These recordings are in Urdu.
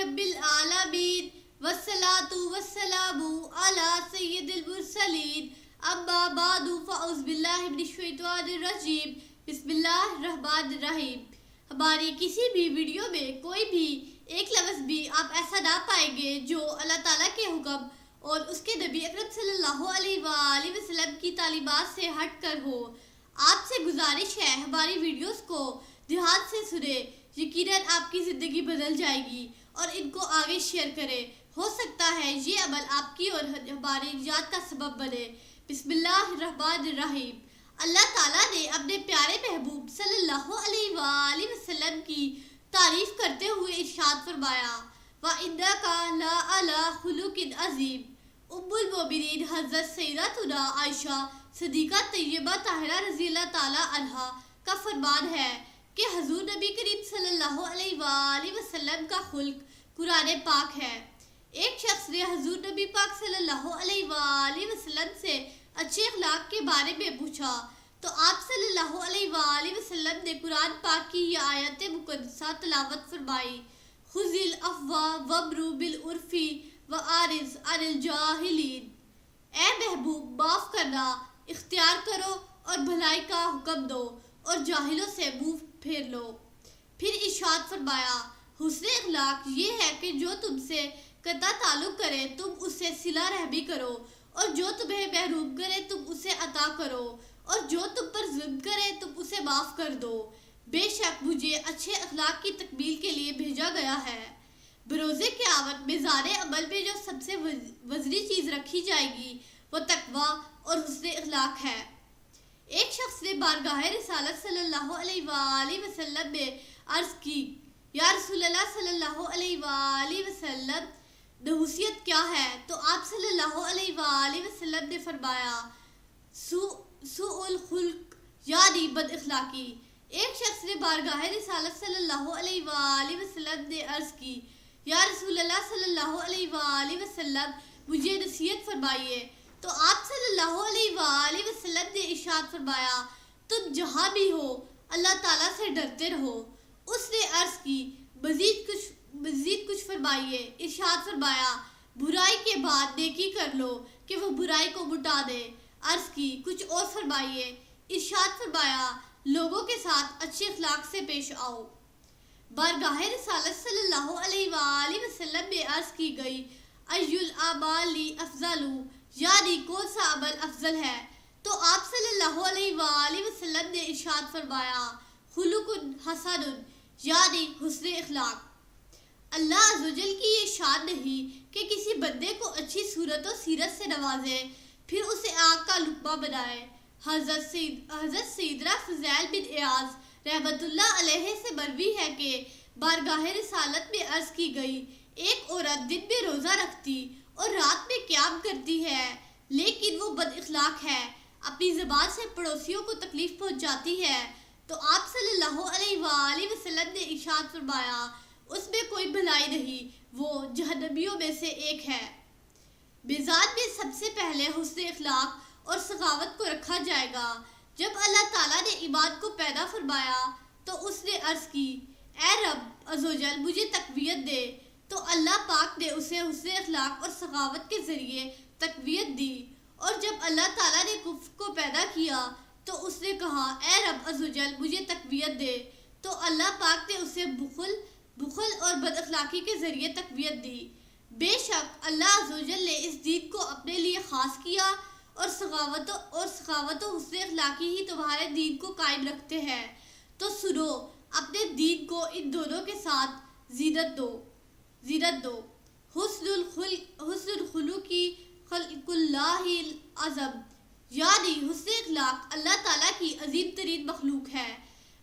رب العالمین والصلاة والسلام علی سید المرسلین اما بعد فاعوذ باللہ من الشیطان الرجیم بسم اللہ الرحمن الرحیم۔ ہماری کسی بھی ویڈیو میں کوئی بھی ایک لفظ بھی آپ ایسا نہ پائیں گے جو اللہ تعالیٰ کے حکم اور اس کے نبی اکرم صلی اللہ علیہ وآلہ وسلم کی تعلیمات سے ہٹ کر ہو۔ آپ سے گزارش ہے ہماری ویڈیوز کو دھیان سے سنیں، یقیناً آپ کی زندگی بدل جائے گی، اور ان کو آگے شیئر کریں۔ ہو سکتا ہے یہ عمل آپ کی اور ہماری نجات کا سبب بنے۔ بسم اللہ الرحمن الرحیم۔ اللہ تعالیٰ نے اپنے پیارے محبوب صلی اللہ علیہ وآلہ وسلم کی تعریف کرتے ہوئے ارشاد فرمایا، وَإِنَّكَ لَعَلَىٰ خُلُقٍ عَظِيمٍ۔ ام المومنین حضرت سیدتنا عائشہ صدیقہ طیبہ طاہرہ رضی اللہ تعالیٰ عنہا کا فرمان ہے کہ حضور نبی کریم صلی اللہ علیہ وآلہ وسلم کا خلق قرآن پاک ہے۔ ایک شخص نے حضور نبی پاک صلی اللہ علیہ وآلہ وسلم سے اچھے اخلاق کے بارے میں پوچھا تو آپ صلی اللہ علیہ وآلہ وسلم نے قرآن پاک کی یہ آیت مقدسہ تلاوت فرمائی، خُذِ الْعَفْوَ وَأْمُرْ بِالْعُرْفِ وَأَعْرِضْ عَنِ الْجَاهِلِينَ۔ اے محبوب، معاف کرنا اختیار کرو اور بھلائی کا حکم دو اور جاہلوں سے منہ پھیر لو۔ پھر ارشاد فرمایا، حسن اخلاق یہ ہے کہ جو تم سے قطع تعلق کرے تم اس سے صلہ رحمی کرو، اور جو تمہیں محروم کرے تم اسے عطا کرو، اور جو تم پر ظلم کرے تم اسے معاف کر دو۔ بے شک مجھے اچھے اخلاق کی تکمیل کے لیے بھیجا گیا ہے۔ بروز قیامت میزان عمل میں جو سب سے وزنی چیز رکھی جائے گی وہ تقویٰ اور حسن اخلاق ہے۔ ایک شخص نے بارگاہ رسالت صلی اللہ علیہ وآلہ وسلم میں عرض کی، یا رسول اللہ صلی اللہ علیہ وآلہ وسلم، نحوست کیا ہے؟ تو آپ صلی اللہ علیہ وآلہ وسلم نے فرمایا، سوء الخلق یعنی بد اخلاقی۔ ایک شخص نے بارگاہ رسالت صلی اللہ علیہ وآلہ وسلم نے عرض کی، یا رسول اللہ صلی اللہ علیہ وآلہ وسلم، مجھے نصیحت فرمائیے۔ تو آپ صلی اللہ علیہ وآلہ وسلم نے ارشاد فرمایا، تم جہاں بھی ہو اللہ تعالیٰ سے ڈرتے رہو۔ اس نے عرض کی، مزید کچھ فرمائیے۔ ارشاد فرمایا، برائی کے بعد نیکی کر لو کہ وہ برائی کو مٹا دے۔ عرض کی، کچھ اور فرمائیے۔ ارشاد فرمایا، لوگوں کے ساتھ اچھے اخلاق سے پیش آؤ۔ بارگاہ رسالت صلی اللہ علیہ وآلہ وسلم میں عرض کی گئی، ای الاعمال افضل، یعنی کون سا عمل افضل ہے؟ تو آپ صلی اللہ علیہ وآلہ وسلم نے ارشاد فرمایا، خلق حسن، یعنی حسن اخلاق۔ اللہ عز و جل کی یہ شان نہیں کہ کسی بندے کو اچھی صورت و سیرت سے نوازے پھر اسے آگ کا لقمہ بنائے۔ حضرت سیدنا فضیل بن عیاض رحمۃ اللہ علیہ سے مروی ہے کہ بارگاہ رسالت میں عرض کی گئی، ایک عورت دن میں روزہ رکھتی اور رات میں قیام کرتی ہے، لیکن وہ بد اخلاق ہے، اپنی زبان سے پڑوسیوں کو تکلیف پہنچاتی ہے۔ تو آپ صلی اللہ علیہ وآلہ وسلم نے ارشاد فرمایا، اس میں کوئی بھلائی نہیں، وہ جہنمیوں میں سے ایک ہے۔ میزان میں سب سے پہلے حسن اخلاق اور سخاوت کو رکھا جائے گا۔ جب اللہ تعالیٰ نے ایمان کو پیدا فرمایا تو اس نے عرض کی، اے رب عز و جل مجھے تقویت دے، تو اللہ پاک نے اسے حسن اخلاق اور سخاوت کے ذریعے تقویت دی۔ اور جب اللہ تعالیٰ نے کفر کو پیدا کیا تو اس نے کہا، اے رب عز و جل مجھے تقویت دے، تو اللہ پاک نے اسے بخل اور بد اخلاقی کے ذریعے تقویت دی۔ بے شک اللہ عز و جل نے اس دین کو اپنے لیے خاص کیا، اور سخاوت و حسن اخلاقی ہی تمہارے دین کو قائم رکھتے ہیں۔ تو سنو، اپنے دین کو ان دونوں کے ساتھ زینت دو۔ حسن الخلق خلق اللہ العظم، یعنی حسن اخلاق اللہ تعالیٰ کی عظیم ترین مخلوق ہے۔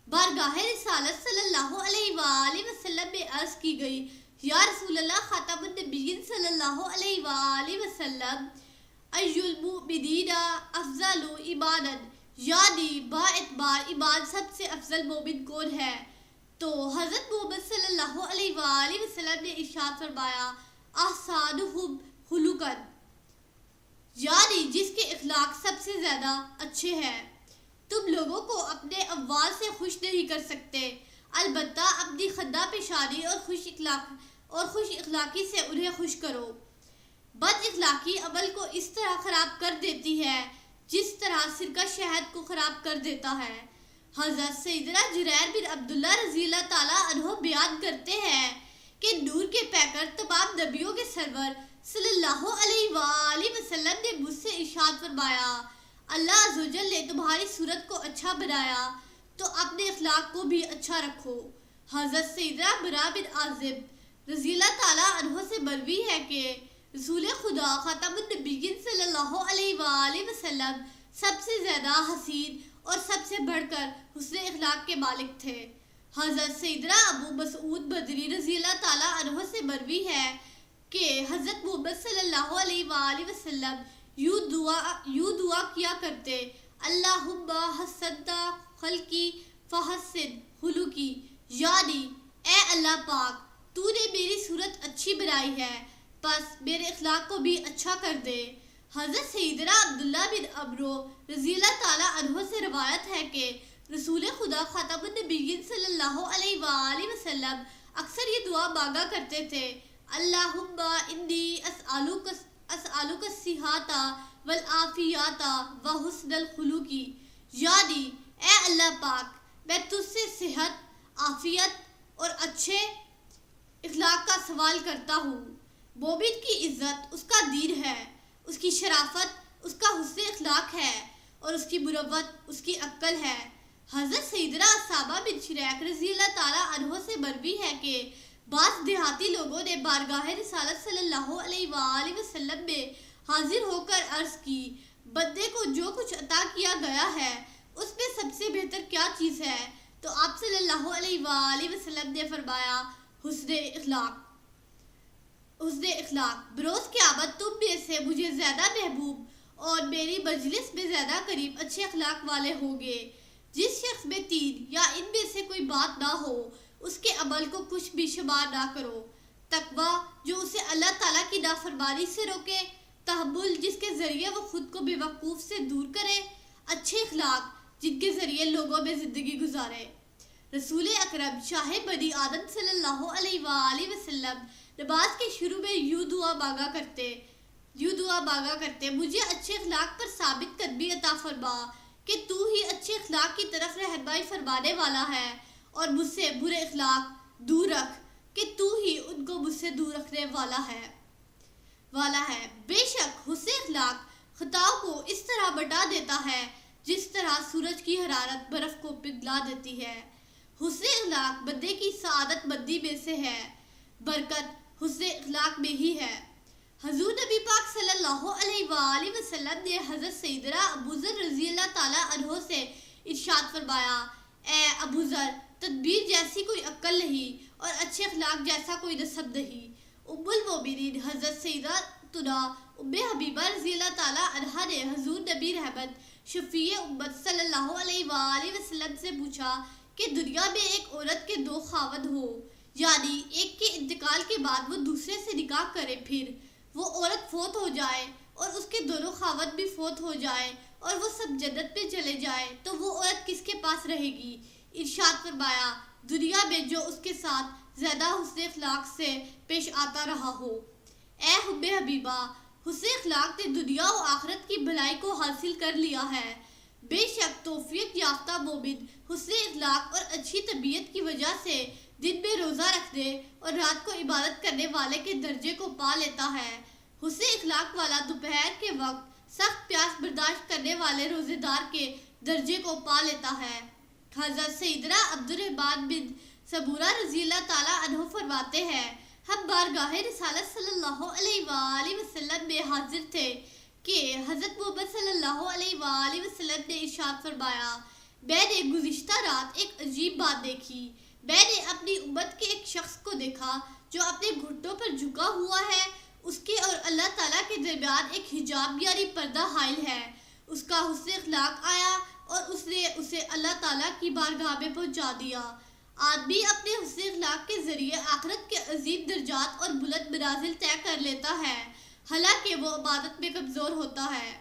بارگاہ رسالت صلی اللہ علیہ وآلہ وسلم میں عرض کی گئی، یا رسول اللہ خاتم النبیین صلی اللہ علیہ وآلہ وسلم، ای المؤمنین افضل ایمانا، یعنی با اعتبار ایمان سب سے افضل مومن کون ہے؟ تو حضرت محمد صلی اللہ علیہ وآلہ وسلم نے ارشاد فرمایا، احسنہم خلقا، یعنی جس کے اخلاق سب سے زیادہ اچھے ہیں۔ تم لوگوں کو اپنے اموال سے خوش نہیں کر سکتے، البتہ اپنی خندہ پیشانی اور خوش اور خوش اخلاقی سے انہیں خوش کرو۔ بد اخلاقی عمل کو اس طرح خراب کر دیتی ہے جس طرح سرکہ شہد کو خراب کر دیتا ہے۔ حضرت سیدنا جریر بن عبداللہ رضی اللہ تعالیٰ عنہ بیان کرتے ہیں کہ نور کے پیکر تمام نبیوں کے سرور صلی اللہ علیہ وآلہ وسلم نے مجھ سے ارشاد فرمایا، اللہ عز و جل نے تمہاری صورت کو اچھا بنایا تو اپنے اخلاق کو بھی اچھا رکھو۔ حضرت سیدنا برا بن عازب رضی اللہ تعالیٰ عنہ سے مروی ہے کہ رسول خدا خاتم النبیین صلی اللہ علیہ وآلہ وسلم سب سے زیادہ حسین اور سب سے بڑھ کر حسن اخلاق کے مالک تھے۔ حضرت سیدنا ابو مسعود بدری رضی اللہ تعالیٰ عنہ سے مروی ہے کہ حضرت محمد صلی اللہ علیہ وآلہ وسلم یوں دعا کیا کرتے، اللہم حسنت خلقی فحسن خلقی، یعنی اے اللہ پاک تو نے میری صورت اچھی بنائی ہے بس میرے اخلاق کو بھی اچھا کر دے۔ حضرت سیدنا عبداللہ بن عمرو رضی اللہ تعالیٰ عنہ سے روایت ہے کہ رسول خدا خاتم النبیین صلی اللہ علیہ وآلہ وسلم اکثر یہ دعا مانگا کرتے تھے، اللہم انی اسألک الصحۃ والعافیۃ وحسن الخلق، یعنی اے اللہ پاک میں تجھ سے صحت، عافیت اور اچھے اخلاق کا سوال کرتا ہوں۔ مومن کی عزت اس کا دین ہے، اس کی شرافت اس کا حسن اخلاق ہے اور اس کی مروت اس کی عقل ہے۔ حضرت سیدنا اسامہ بن شریک رضی اللہ تعالیٰ عنہ سے مروی ہے کہ بعض دیہاتی لوگوں نے بارگاہ رسالت صلی اللہ علیہ وآلہ وسلم میں حاضر ہو کر عرض کی، بندے کو جو کچھ عطا کیا گیا ہے اس میں سب سے بہتر کیا چیز ہے؟ تو آپ صلی اللہ علیہ وآلہ وسلم نے فرمایا، حسن اخلاق۔ حسن اخلاق، بروز قیامت تم میں سے مجھے زیادہ محبوب اور میری مجلس میں زیادہ قریب اچھے اخلاق والے ہوں گے۔ جس شخص میں تین یا ان میں سے کوئی بات نہ ہو اس کے عمل کو کچھ بھی شمار نہ کرو۔ تقویٰ جو اسے اللہ تعالیٰ کی نافرمانی سے روکے، تحمل جس کے ذریعے وہ خود کو بے وقوف سے دور کرے، اچھے اخلاق جن کے ذریعے لوگوں میں زندگی گزارے۔ رسول اکرم شاہ بنی آدم صلی اللہ علیہ وآلہ وسلم نماز کے شروع میں یوں دعا مانگا کرتے، مجھے اچھے اخلاق پر ثابت قدمی عطا فرما کہ تو ہی اچھے اخلاق کی طرف رہنمائی فرمانے والا ہے، اور مجھ سے برے اخلاق دور رکھ کہ تو ہی ان کو مجھ سے دور رکھنے والا ہے۔ بے شک حسن اخلاق خطاؤں کو اس طرح مٹا دیتا ہے جس طرح سورج کی حرارت برف کو پگھلا دیتی ہے۔ حسن اخلاق بندے کی سعادت مندی میں سے ہے، برکت حسن اخلاق میں ہی ہے۔ حضور نبی پاک صلی اللہ علیہ وآلہ وسلم نے حضرت سیدنا ابو ذر رضی اللہ تعالیٰ عنہ سے ارشاد فرمایا، اے ابو ذر، تدبیر جیسی کوئی عقل نہیں اور اچھے اخلاق جیسا کوئی نسب نہیں۔ ام المومنین حضرت سیدتنا ام حبیبہ رضی اللہ تعالیٰ عنہا نے حضور نبی رحمت شفیع امت صلی اللہ علیہ وآلہ وسلم سے پوچھا کہ دنیا میں ایک عورت کے دو خاوند ہو، یعنی ایک کے انتقال کے بعد وہ دوسرے سے نکاح کرے، پھر وہ عورت فوت ہو جائے اور اس کے دونوں خاوند بھی فوت ہو جائے اور وہ سب جنت میں چلے جائے تو وہ عورت کس کے پاس رہے گی؟ ارشاد فرمایا، دنیا میں جو اس کے ساتھ زیادہ حسن اخلاق سے پیش آتا رہا ہو۔ اے ام حبیبہ، حسن اخلاق نے دنیا و آخرت کی بھلائی کو حاصل کر لیا ہے۔ بے شک توفیق یافتہ مومن حسن اخلاق اور اچھی طبیعت کی وجہ سے دن میں روزہ رکھنے اور رات کو عبادت کرنے والے کے درجے کو پا لیتا ہے۔ حسن اخلاق والا دوپہر کے وقت سخت پیاس برداشت کرنے والے روزے دار کے درجے کو پا لیتا ہے۔ حضرت سیدنا عبد الرحمن بن سمورہ رضی اللہ تعالیٰ عنہ فرماتے ہیں، ہم بارگاہ رسالت صلی اللہ علیہ وآلہ وسلم میں حاضر تھے کہ حضرت محمد صلی اللہ علیہ وآلہ وسلم نے ارشاد فرمایا، میں نے گزشتہ رات ایک عجیب بات دیکھی۔ میں نے اپنی امت کے ایک شخص کو دیکھا جو اپنے گھٹنوں پر جھکا ہوا ہے، اس کے اور اللہ تعالیٰ کے درمیان ایک حجاب یعنی پردہ حائل ہے۔ اس کا حسن اخلاق آیا اور اس نے اسے اللہ تعالیٰ کی بارگاہ میں پہنچا دیا۔ آدمی اپنے حسن اخلاق کے ذریعے آخرت کے عظیم درجات اور بلند منازل طے کر لیتا ہے، حالانکہ وہ عبادت میں کمزور ہوتا ہے۔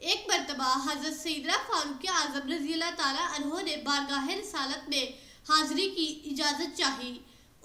ایک مرتبہ حضرت سیدنا فاروق اعظم رضی اللہ تعالیٰ عنہ نے بارگاہ رسالت میں حاضری کی اجازت چاہی۔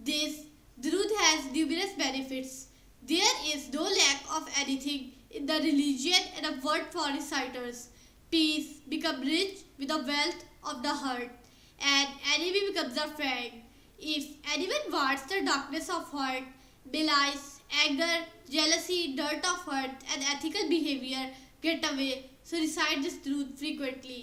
This durood has numerous benefits. There is no lack of anything in the religion and a word for reciters. Peace become rich with the wealth of the heart, and enemy becomes a friend. If anyone wants the darkness of heart, malice, anger, jealousy, dirt of heart, and ethical behavior get away. So recite this durood frequently.